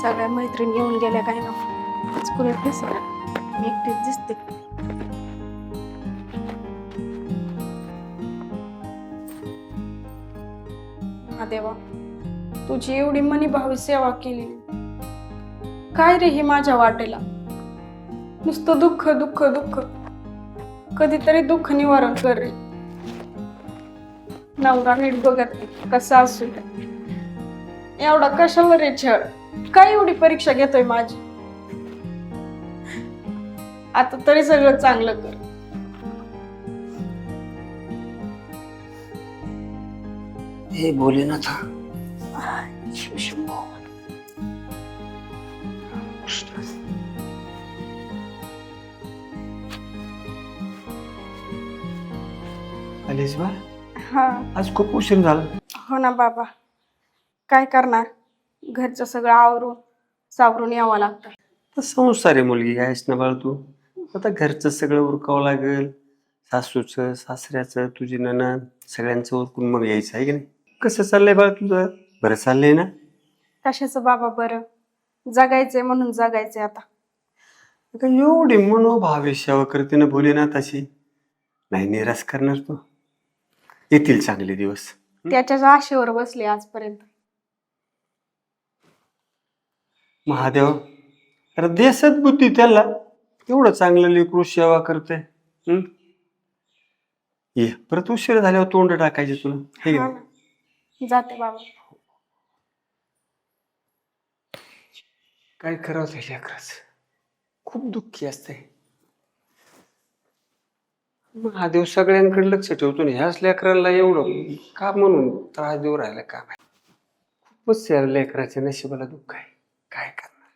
सगळ्या मैत्रिणी येऊन गेल्या काय ना कुणी दिसत मी एकटीच दिसते. हा देवा, तुझी एवढी मनीभावी सेवा केली, काय रे हे माझ्या वाटेला. नुसतं दुःख दुःख दुःख. कधीतरी दुःख निवारण कर रे. नवरा नीट बघत नाही कसा असू दे. एवढा कशाला रे छळ? काय एवढी परीक्षा घेतोय माझी? आता तरी सगळं चांगलं कर. हे भोलेनाथ. आलीस बा? हा. आज खूप उशीर झाला. हो ना बाबा, काय करणार, घरचं सगळं आवरून सावरून यावं लागतं. संसारी मुलगी आहेस ना बाळ तू. आता घरचं सगळं उरकावं लागेल. सासूचं सासऱ्याचं तुझी नणंद सगळ्यांचं उरकून मग यायचं आहे की नाही. कसं चाललंय बाळ तुझं? बरं चाललंय ना? कशाचं बाबा बरं, जगायचंय म्हणून जगायचंय आता. का एवढी मनोभावे सेवा करते ना भोलेनाथाची, नाही निराश करणार तू. येतील चांगले दिवस. त्याच्याच आशेवर बसले आजपर्यंत. महादेव, अरे देसात बुद्धी त्याला. एवढं चांगलं लेकरू सेवा करते. ये परत उशीर झाल्यावर तोंड टाकायचे तुला. हे हा ना. जाते बाबा. काय करावं त्या लेकराच, खूप दुःखी असते. महादेव सगळ्यांकडे लक्ष ठेवतो ना, ह्याच लेकराला एवढं का म्हणून त्रास देऊ राहिला का? खूपच या लेकराच्या नशिबाला दुःख आहे. काय करणार?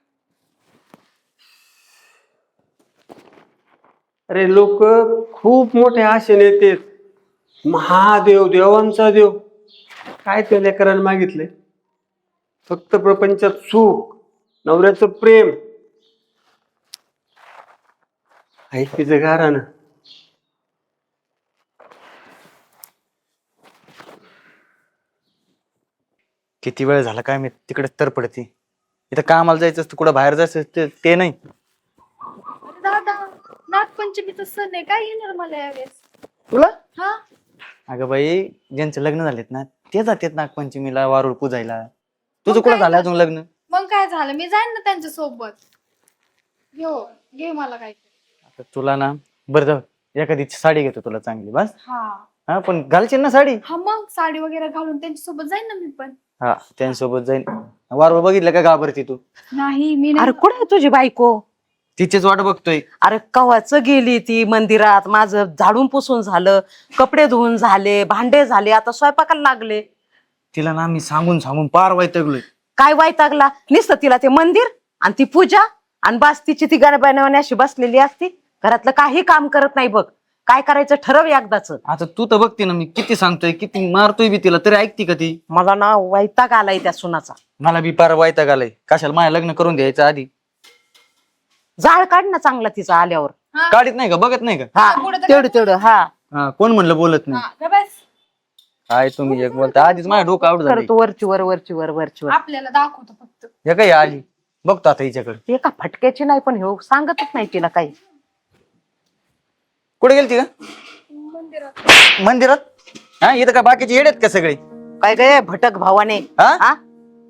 अरे लोक खूप मोठ्या आशेने येतात. महादेव देवांचा देव, काय त्या लेकराला मागितले? फक्त प्रपंचात सुख, नवऱ्याचं प्रेम, ऐकीचं गारानं. किती वेळ झाला काय मी तिकडे तर पडते. इथं कामाला जायचं असतं, कुठं बाहेर जायचं असतं ते नाही. दादा, नागपंचमीचा सण आहे, काय येणार मला यावेळेस? तुला? हा. अगं बाई, ज्यांचे लग्न झालेत ना ते जातात नागपंचमीला वारुळ पूजायला. तुझं कुठं झालं अजून लग्न? मग काय झालं, मी जाईन ना त्यांच्या सोबत. घे मला काय. आता तुला ना बरं जाऊ, एखादी साडी घेतो तुला चांगली बस. हा हा पण घालशील ना साडी? हा, मग साडी वगैरे घालून त्यांच्या सोबत जाईन ना मी पण. हा त्यांच्यासोबत जाईन. वारुळ बघितलं का घाबरती तू? नाही मी अरे कुठे आहे तुझी बायको? तिचेच वाट बघतोय. अरे कवाच गेली ती मंदिरात. माझं झाडून पुसून झालं, कपडे धुवून झाले, भांडे झाले, आता स्वयंपाकाला लागले. तिला ना मी सांगून सांगून पार वैतागलोय. काय वैतागला? नुसतं तिला ते मंदिर आणि ती पूजा आणि बस तिची ती गणपती अशी बसलेली असती. घरातलं काही काम करत नाही बघ. काय करायचं ठरव एकदाच. आता तू तर बघते ना मी किती सांगतोय, किती मारतोय बी तिला, तरी ऐकते का ती? मला ना वैताग आलाय त्या सुनाचा. मला बी पार वैताग आलाय. कशाला माझ्या लग्न करून द्यायचं आधी? जाळ काढ ना चांगला तिचा आल्यावर. काढीत नाही का, बघत नाही का? हा तेवढं तेवढं. हा कोण म्हणलं बोलत नाही? काय तुम्ही एक बोलता, आधीच माझ्या डोकं आउट झालं. करत वरची वर वरची वर वरची वर. आपल्याला दाखवतो फक्त. हे काय आली बघतो आता हिच्याकडे. एका फटक्याची नाही पण हे सांगतच नाही तिला काही. कुठे गेलती का? मंदिरात. हा इथं का बाकीचे येडेत का सगळे? काय काय भटक भावाने? हा?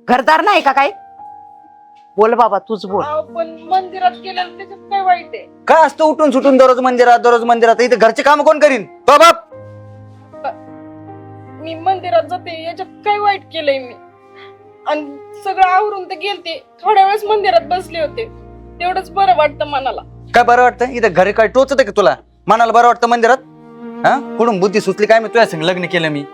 घरदार नाही का काय? बोल बाबा तूच बोल. पण मंदिरात गेल्यावर त्याच्यात काय वाईट आहे? काय असतं उठून सुटून दररोज मंदिरात इथं घरचे काम कोण करीन? तो बाप. मी मंदिरात जाते, याच्यात काय वाईट केलंय मी? आणि सगळं आवरून ते गेलते, थोड्या वेळेस मंदिरात बसले होते, तेवढंच बरं वाटतं मनाला. काय बरं वाटतं? इथं घरी काय टोचत का तुला? मनाला बरं वाटतं मंदिरात? हा कुठून बुद्धी सुचली काय? मी तुझ्या संग लग्न केलं मी.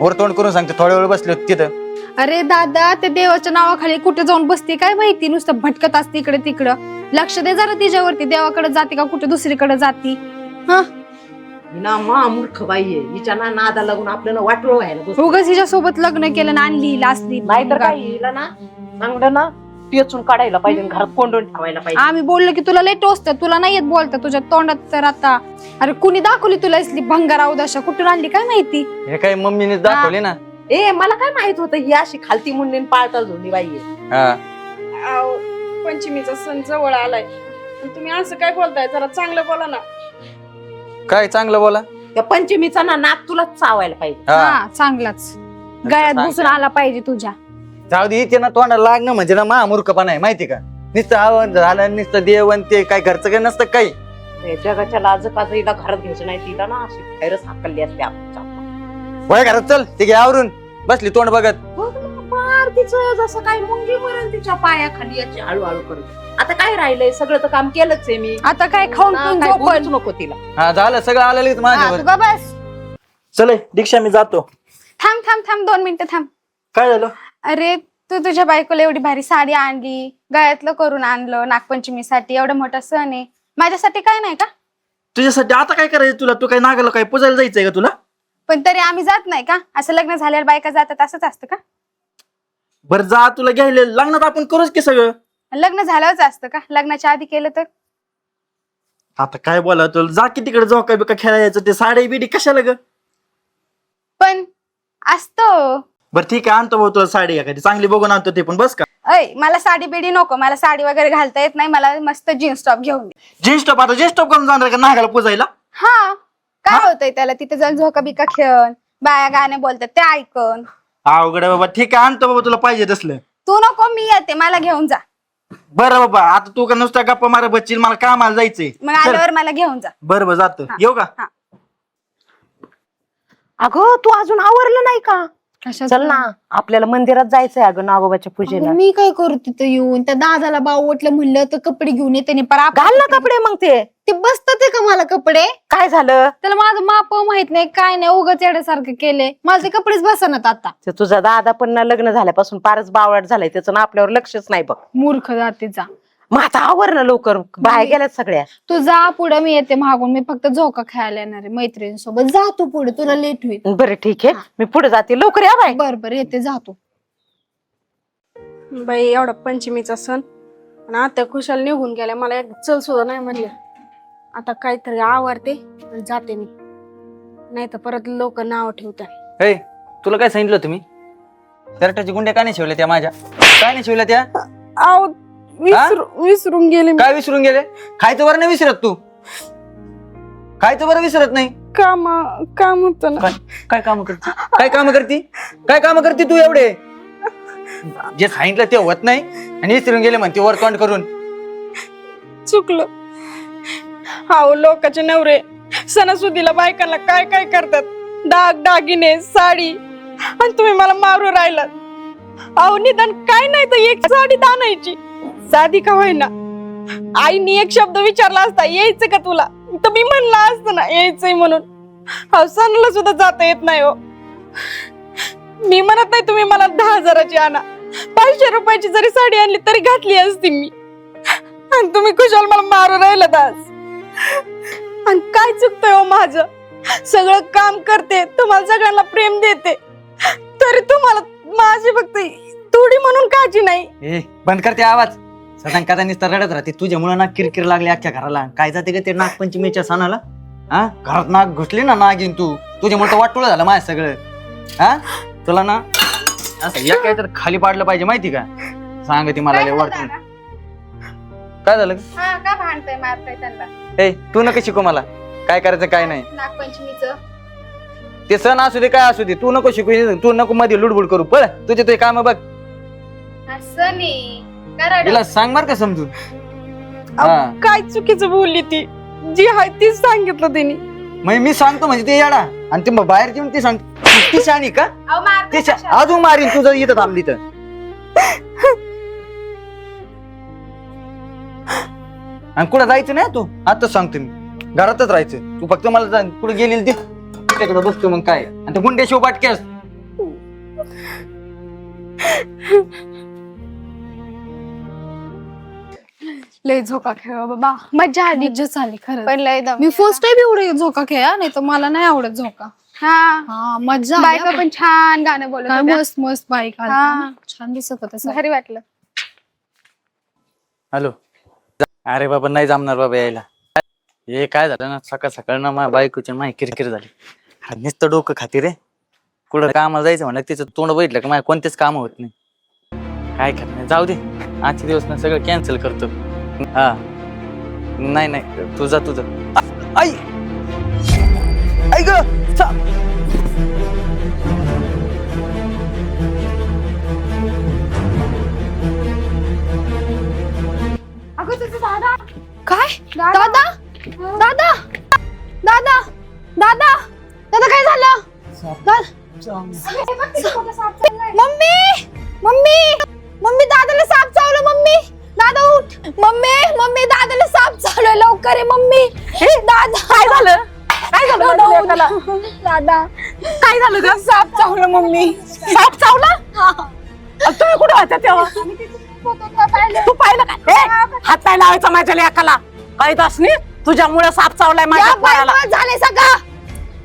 वर तोंड करून सांगते, थोड्या वेळ बसले होते तिथं. अरे दादा, ते देवाच्या नावाखाली कुठे जाऊन बसते काय माहिती, नुसतं भटकत असते इकडे तिकडं. लक्ष दे जरा तिच्यावरती, देवाकडे जाते का कुठे दुसरीकडे जाती? हा ना मा मूर्ख बाई आहे. हिच्या ना नादा लागून आपल्याला वाटोळ व्हायला बसलं. उगाच हिच्या सोबत लग्न केलं ना आणली हिला असली. नाहीतर काय हिला ना चांगलं ना टेचून काढायला पाहिजे, घरात कोंडून ठेवायला पाहिजे. आम्ही बोललो की तुला लय टोचतं, तुला नाही येत बोलता तुझ्या तोंडात तर आता. अरे कुणी दाखवली तुला इसली भंगार अवदशा, कुठून आणली काय माहिती? हे काय मम्मीने दाखवले ना. ए मला काय माहित होतं ही अशी खालती मुंडीन पाळता झोली बाई आहे. हा अहो, पंचमीचा सण जवळ आलाय आणि तुम्ही असं काय बोलताय? जरा चांगलं बोला ना. काय चांगलं बोला. त्या पंचमीचा ना नाक तुलाच चावायला पाहिजे. हा चांगलाच गळ्यात घुसून आला पाहिजे तुझ्या. जाऊ दे ते ना तोंडाला लागणं म्हणजे ना महामूर्खपणा आहे माहिती का. नुसतं आवन झालं नुसतं देवन ते काय घरचं काय नसतं काही. त्या जगाच्या लाज काजईला घरात घ्यायचं नाही तिला ना अशी बाहेरच हाकलली असते आमच्या. वय घरात चल ते घे आवरून बसली तोंड बघत. पार तिचं जसं काय मुंगी मरेल तिच्या पायाखाली याची हळूहळू करत. आता काय राहिलंय सगळं तर काम केलंच आहे मी. आता काय खाऊन ना, पिऊन काय झोपण. बोलूच नको तिला. हा झालं सगळं आलेलं हा, माझ्यावर. तू का बस. चल दीक्षा मी जातो. थांब थांब थांब 2 मिनिटं थांब. काय झालं? अरे तू तुझ्या बायकोला एवढी भारी साडी आणली, गळ्यातलं करून आणलं नागपंचमीसाठी. एवढा मोठा सण आहे, माझ्यासाठी काय नाही का? तुझ्यासाठी आता काय करायचं तुला? तू काय नागाला काय पुजायला जायचंय का तुला? पण तरी आम्ही जात नाही का? असं लग्न झाल्यावर बायका जातात असंच असतं का? बरं जा, तुला घ्यायला लग्नात आपण करूच की सगळं. लग्न झाल्यावरच असतं का? लग्नाच्या आधी केलं तर? आता काय बोला तुला, जा की तिकडे झोका बिका खेळायचं. ते साडी बिडी कशाला ग? पण असतो. बरं ठीक आहे, आणतो भाऊ तुला साडी एखादी चांगली बघून आणतो. ते पण बस का अय मला साडी बिडी नको, मला साडी वगैरे घालता येत नाही. मला मस्त जीन्स टॉप घेऊन दे. Jeans top? आता जीन्स टॉप करून जाणार का नागाला पुजायला? हा काय होतंय त्याला? तिथे जाऊन झोका बिका खेळून बाया गाणे बोलतात ते ऐकून. अवघड आहे बाबा. ठीक आहे आणतो बाबा तुला पाहिजे तसलं. तू नको, मी येते, मला घेऊन जा. बरं बाबा, आता तू का नुसता गप्पा मारा बच्ची, मला कामाला जायचंय. मग आल्यावर मला घेऊन जा. बरं बरं जातो. येऊ का? हा. अगं तू अजून आवरलं नाही का? चल ना आपल्याला मंदिरात जायचंय अगं नागोबाच्या पूजेला. मी काय करू तिथं येऊन? त्या दादाला बाव वाटलं म्हणलं तर कपडे घेऊन येते. घाल ना कपडे मग. ते बसतात का मला कपडे? काय झालं? त्याला माझं माप माहित नाही काय नाही, उगाच येण्यासारखं केले. मला ते कपडेच बसनात आता. ते तुझा दादा पण ना लग्न झाल्यापासून फारच बावळट झालाय. त्याचं ना आपल्यावर लक्षच नाही बघ. मूर्ख जातीचा. मग आता आवर ना लवकर, बाहेर गेल्यात सगळ्या. तू जा पुढे, मी येते मागून. मी फक्त झोका खेळायला येणार आहे मैत्रिणीसोबत. जा तू पुढे, तुला लेट होईल. बरं ठीक आहे, मी पुढे जाते. लवकर या बाय. बर बर येते, जा तू. बाई एवढा पंचमीचा सण आणि आता खुशाल निघून गेल्या. मला एक चल सुद्धा नाही म्हणले. आता काहीतरी आवडते आणि जाते मी, नाही तर परत लोक नाव ठेवतात. हे तुला काय सांगितलं तुम्ही? शर्टाची गुंड्या का नाही शिवल्या त्या माझ्या? काय नाही शिवल्या त्या? आव विसरून गेले मी. काय विसरून गेले? खायचं बरं नाही विसरत तू? खायचं बरं विसरत नाही? काम होत ना. काय काम करते? काय काम करते? काय काम करते तू एवढे? जे सांगितलं ते होत नाही आणि विसरून गेले म्हणते वर तोंड करून. चुकलं. हाव लोकांचे नवरे सणासुदीला बायकांना काय काय करतात. दाग दागिने साडी, आणि तुम्ही मला मारू राहिलात. अहो निदान काय नाही तर एक साडी दानायची, साधी का होईना. आईनी एक शब्द विचारला असता यायचं का तुला, तर मी म्हणलं असतं ना यायचंय म्हणून. हा सणाला सुद्धा जाता येत नाही हो. मी म्हणत नाही तुम्ही मला 10,000ची आणा, 500 रुपयाची जरी साडी आणली तरी घातली असती मी. आणि तुम्ही कुशाल मला मारू राहिलात आज. आणि काय चुकतंय हो माझं? सगळं काम करते, तुम्हाला सगळ्यांना प्रेम देते, तरी तुम्हाला माझी फक्त थोडी म्हणून काळजी नाही. ए बंद करते आवाज. सदान कदा नुसतं रडत राहते. तुझ्या मुलांना किरकिर लागली अख्ख्या घराला. काय जाते का ते नागपंचमीच्या सणाला? हा घरात नाग घुसली ना नागिन तू. तुझ्यामुळे तर वाटोळं झालं माझं सगळं. हा तुला ना असं या काय तर खाली पाडलं पाहिजे माहिती का? सांग ती मला वाटतं. काय झालं? हा का भांडतोय मारतोय त्यांना? ए तू नको शिकू मला काय करायचं काय नाही. नागपंचमीचं ते सण असू दे काय असू दे, तू नको शिकू. तू नको मध्ये लुडबुड करू. पळ तुझे काम बघ. असं नाही करा. तिला सांग बर का समजून. अहो, काय चुकीचं बोलली ती? जी आहे तीच सांगितलं तिने. मग मी सांगतो म्हणजे ते येडा आणि ते बाहेर येऊन ती सांगतो. ती शाणी का? अहो, मारतोय ते कशाला? अजून मारीन तुझं इथं थांबली तर. आणि कुठं जायचं नाही तू आताच सांगतो मी. घरातच राहायचं तू. फक्त मला कुठे गेलेली ती तिकडे बसतो मग काय. आणि ते गुंडे शिव पाटक्यास. लय झोका खेळ बाबा, मजा आली. मज्जा झाली खरं. पण लय दम. मी फर्स्ट टाइम एवढे झोका खेळा, नाही तर मला नाही आवडत झोका. हा हा मज्जा आली बायका हा. पण छान गाणं बोलत काय होत्या. मस्त मस्त बाईक हा. छान दिसत होत सर. भारी वाटलं. हॅलो. अरे बाबा नाही जमणार बाबा यायला. हे काय झालं ना सकाळ सकाळ ना माझ्या बायकोची माही किरकिर झाली. नुसतं डोकं खाती रे. कुठं कामाला जायचं म्हणलं तिचं तोंड बघितलं का माझ्या कोणतेच काम होत नाही. काय करणार, जाऊ दे, आजचे दिवस ना सगळं कॅन्सल करतो. हा नाही नाही, तुझा आई आई ग काय दादा दादा दादा दादा दादा काय झालं मम्मी मम्मी मम्मी दादाला साप चावलं. मम्मी दादा उठ. मम्मी मम्मी दादाला साप चावलं, लवकर आहे मम्मी. दादा काय झालं काय झालं दादा माझ्या उठ. लेकाला? दादा काय झालं ग? साप चावलं मम्मी. साप चावला? तुम्ही कुठं होत्या तेव्हा? तू पाहिलं का? हात पाय लावायचा माझ्या लेकाला. काय दासनी तुझ्यामुळे साप चावलाय माझ्या पोराला. झाले सगळं.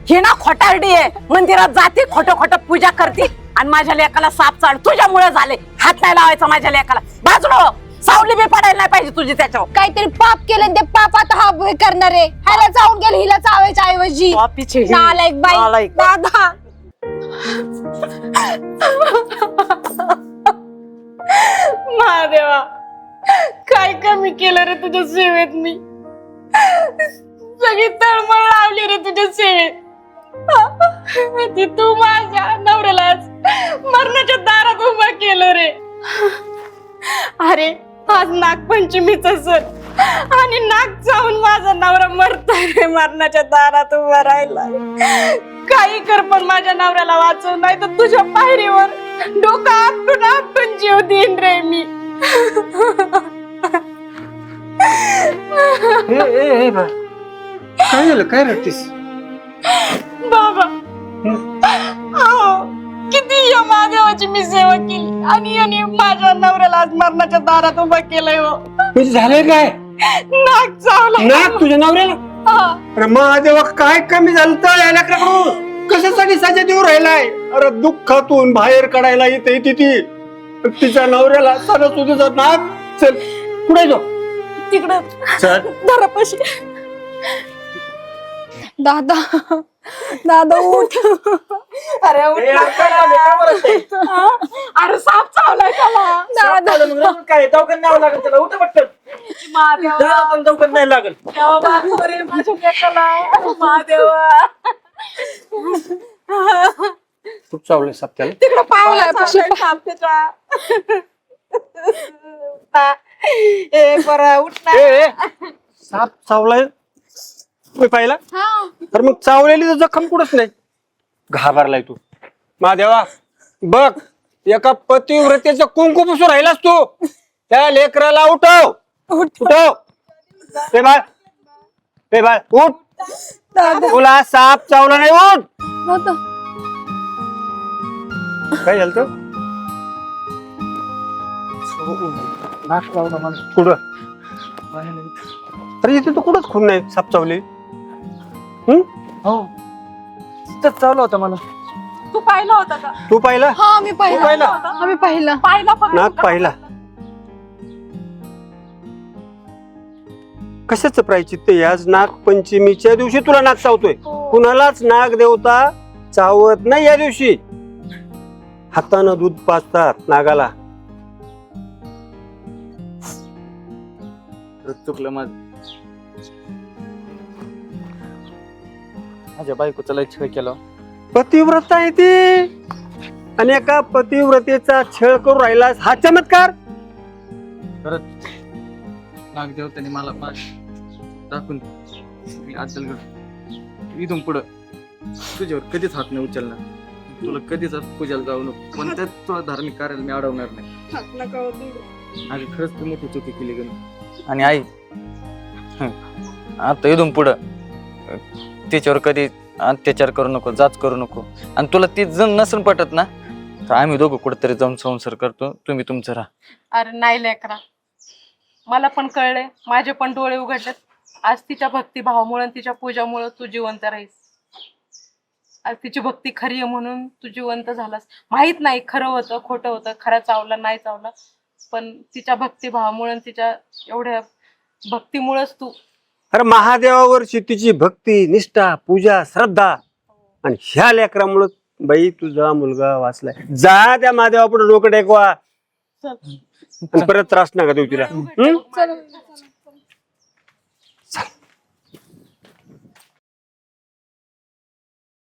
ही ना खोटारडी आहे. मंदिरात जाते, खोटं खोटं पूजा करते आणि माझ्या लेकाला साप चाल तुझ्यामुळे झाले. हात नाही लावायचा माझ्या लेकाला. बाजूला हो. सावली बी पडायला नाही पाहिजे तुझी त्याच्यावर. काहीतरी पाप केलं आणि ते पाप आता हा करणार आहे. ह्याला चावून गेलं, हिला चावायच्या ऐवजी. पापीची ही. नालायक बाई. नालायक. दादा महादेवा, काय कमी केलं रे तुझ्या सेवेत मी. सगळी तळमळ लावली रे तुझ्या सेवेत. ती तू माझ्या नवऱ्याला आज मरणाच्या दारात उभा केलं रे. अरे आज नागपंचमीचा सण आणि नाग चावून माझा नवरा मरतोय रे, मरणाच्या दारात उभा राहिला. काही कर पण माझ्या नवऱ्याला वाचव, नाही तर तुझ्या पायरीवर डोकं आपटून आपटून जीव देईन रे मी. काय झालं, काय रडतीस? बाबा अहो, किती या महादेवाची मी सेवा केली आणि माझ्या नवऱ्याला आज मरणाच्या दारात उभा केलंय हो. म्हणजे झालंय काय? नाग चावला. नाक तुझ्या नवऱ्याला? अरे महादेवा, काय कमी झालं तर यायला कडून कशासाठी सजा देऊ राहिलाय? अरे दुःखातून बाहेर काढायला येते ती तिच्या नवऱ्याला सरस्वतीचा नाक. चल पुढे जाऊ तिकडं चल. दारापाशी. दादा दादा उठ. अरे उठ ना. अरे साप चावलाय त्याला. दादा काय दवाखान्यात न्यावं लागेल त्याला. उठ पटकन. दवाखान्यात नाही लागेल. देवा बाजूवर ये माझ्या लेकाला. महादेवा खूप चावलंय साप त्याला. तिकडं पावलाय साप त्याचा. ए बरं उठ ना. ए, साप चावलाय तुम्ही पाहिला? तर मग चावलेली तर जखम कुठंच नाही. घाबरलाय तू. महादेवा बघ, एका पतिव्रतेचं कुंकू पुसून राहिलास तू. त्या लेकराला उठव उठव. ते बाळ उठ. तुला साप चावला नाही, उठ. काय झालं तो? कुठं? तरी इथे तू कुठंच खून नाही साप चावले. हो तिथंच चालू होता मला. तू पाहिला होता का? तू पाहिला? हा मी तू पाहिला? पाहिलं आम्ही पाहिलं. पाहिला फक्त. नाग पाहिला? कशाच प्रायचित्त आहे? आज नागपंचमीच्या दिवशी तुला नाग चावतोय. कुणालाच नाग देवता चावत नाही या दिवशी. हातानं दूध पाजतात नागाला. चुकलं माझ्या बायकोचा लय छळ केला. पतिव्रत आहे ती आणि एका पतिव्रतेचा छळ करून राहिलास. हा चमत्कार. परत नागदेवताने मला टाकून मी इथून पुढं तुझ्यावर कधीच हात नाही उचलणार. तुला कधीच पूजाला जाऊ नको. कोणत्याच तुला धार्मिक कार्याला मी अडवणार नाही. आणि खरंच तू मोठी चुकी केली ग. आणि आई आता इथून पुढं तिच्यावर कधी अत्याचार करू नको, जाच करू नको. आणि तुला ती जण नसून पटत ना, तर आम्ही दोघं कुठेतरी जाऊन संसार करतो. तुम्ही तुमचं राहा. अरे नाही लेकरा, मला पण कळलंय, माझे पण डोळे उघडलेत. आज तिच्या भक्तिभावामुळे, तिच्या पूजामुळे तू जिवंत राहीस. आज तिची भक्ती खरी आहे म्हणून तू जिवंत झालास. माहित नाही खरं होतं खोटं होतं, खरं चावलं नाही चावलं, पण तिच्या भक्तिभावामुळे, तिच्या एवढ्या भक्तीमुळेच तू. अरे महादेवावरची तिची भक्ती, निष्ठा, पूजा, श्रद्धा आणि ह्या लेकरामुळे बाई तुझा मुलगा वाचलाय. जा त्या महादेवा पुढे डोकं टेकवा आणि परत त्रास नका देऊ तिला. डोळे उघडले बघ माझे.